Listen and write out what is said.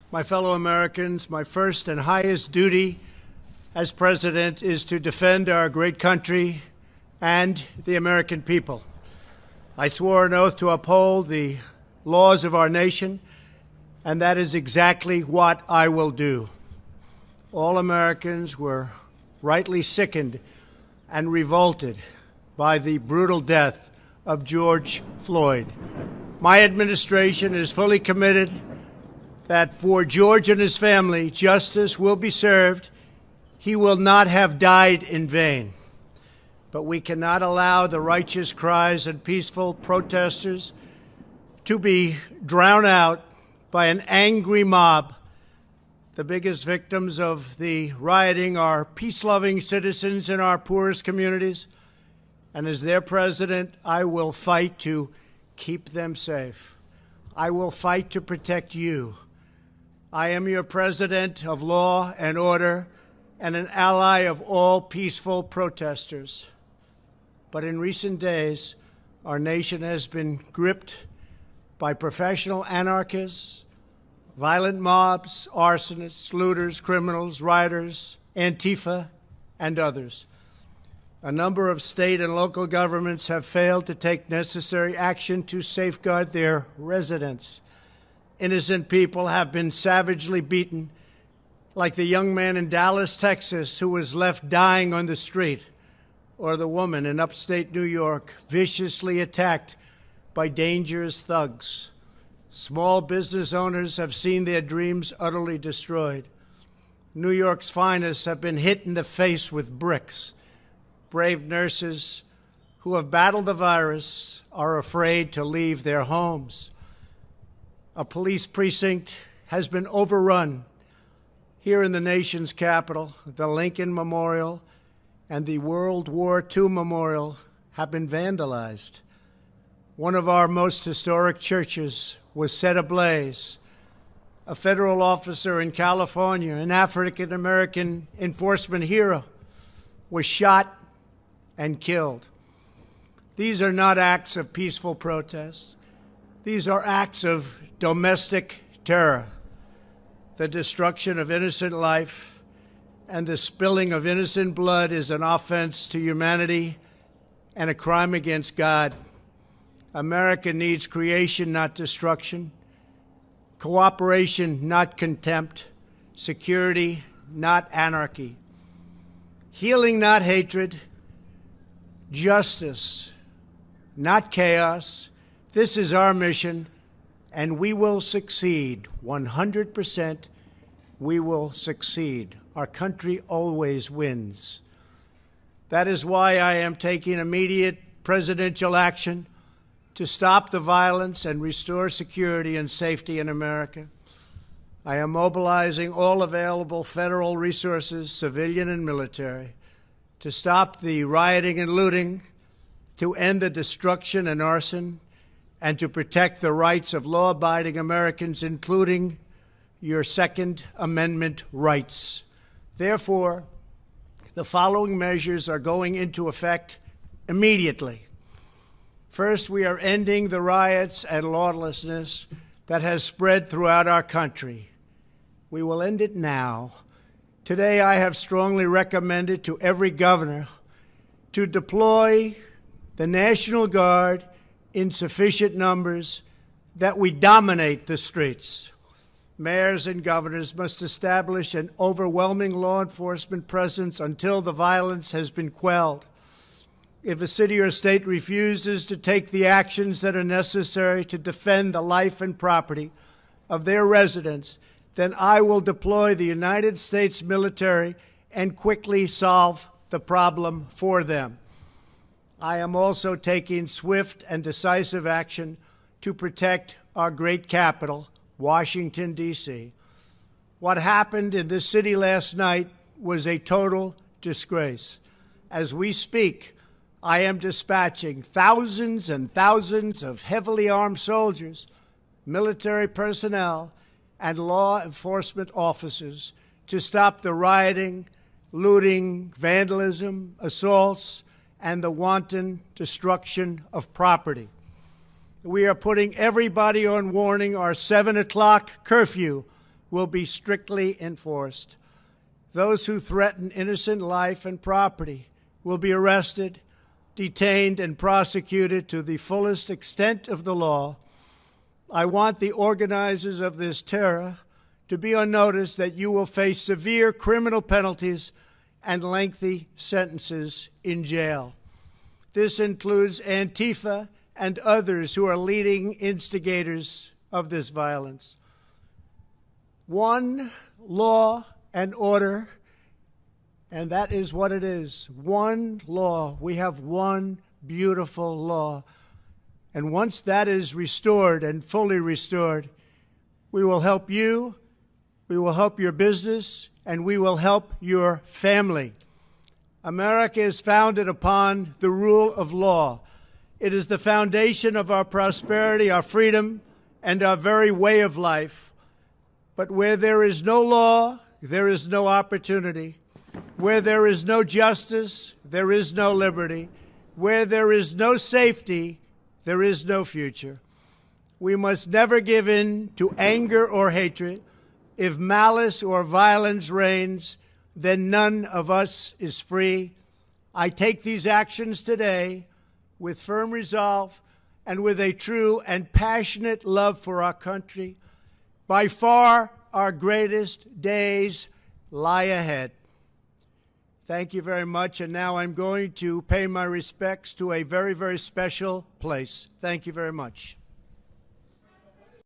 My fellow Americans, my first and highest duty as president is to defend our great country and the American people. I swore an oath to uphold the laws of our nation, and that is exactly what I will do. All Americans were rightly sickened and revolted by the brutal death of George Floyd. My administration is fully committed that for George and his family, justice will be served. He will not have died in vain. But we cannot allow the righteous cries and peaceful protesters to be drowned out by an angry mob. The biggest victims of the rioting are peace-loving citizens in our poorest communities. And as their president, I will fight to keep them safe. I will fight to protect you. I am your president of law and order and an ally of all peaceful protesters. But in recent days, our nation has been gripped by professional anarchists, violent mobs, arsonists, looters, criminals, rioters, Antifa, and others. A number of state and local governments have failed to take necessary action to safeguard their residents. Innocent people have been savagely beaten, like the young man in Dallas, Texas, who was left dying on the street, or the woman in upstate New York viciously attacked by dangerous thugs. Small business owners have seen their dreams utterly destroyed. New York's finest have been hit in the face with bricks. Brave nurses who have battled the virus are afraid to leave their homes. A police precinct has been overrun here in the nation's capital. The Lincoln Memorial and the World War II Memorial have been vandalized. One of our most historic churches was set ablaze. A federal officer in California, an African-American enforcement hero, was shot and killed. These are not acts of peaceful protest. These are acts of domestic terror. The destruction of innocent life and the spilling of innocent blood is an offense to humanity and a crime against God. America needs creation, not destruction. Cooperation, not contempt. Security, not anarchy. Healing, not hatred. Justice, not chaos. This is our mission, and we will succeed. 100%, we will succeed. Our country always wins. That is why I am taking immediate presidential action to stop the violence and restore security and safety in America. I am mobilizing all available federal resources, civilian and military, to stop the rioting and looting, to end the destruction and arson, and to protect the rights of law-abiding Americans, including your Second Amendment rights. Therefore, the following measures are going into effect immediately. First, we are ending the riots and lawlessness that has spread throughout our country. We will end it now. Today, I have strongly recommended to every governor to deploy the National Guard in sufficient numbers that we dominate the streets. Mayors and governors must establish an overwhelming law enforcement presence until the violence has been quelled. If a city or state refuses to take the actions that are necessary to defend the life and property of their residents, then I will deploy the United States military and quickly solve the problem for them. I am also taking swift and decisive action to protect our great capital, Washington, D.C. What happened in this city last night was a total disgrace. As we speak, I am dispatching thousands and thousands of heavily armed soldiers, military personnel, and law enforcement officers to stop the rioting, looting, vandalism, assaults, and the wanton destruction of property. We are putting everybody on warning. Our 7 o'clock curfew will be strictly enforced. Those who threaten innocent life and property will be arrested, detained, and prosecuted to the fullest extent of the law. I want the organizers of this terror to be on notice that you will face severe criminal penalties and lengthy sentences in jail. This includes Antifa and others who are leading instigators of this violence. One law and order, and that is what it is. One law. We have one beautiful law. And once that is restored and fully restored, we will help you, we will help your business, and we will help your family. America is founded upon the rule of law. It is the foundation of our prosperity, our freedom, and our very way of life. But where there is no law, there is no opportunity. Where there is no justice, there is no liberty. Where there is no safety, there is no future. We must never give in to anger or hatred. If malice or violence reigns, then none of us is free. I take these actions today with firm resolve and with a true and passionate love for our country. By far, our greatest days lie ahead. Thank you very much, and now I'm going to pay my respects to a very, very special place. Thank you very much.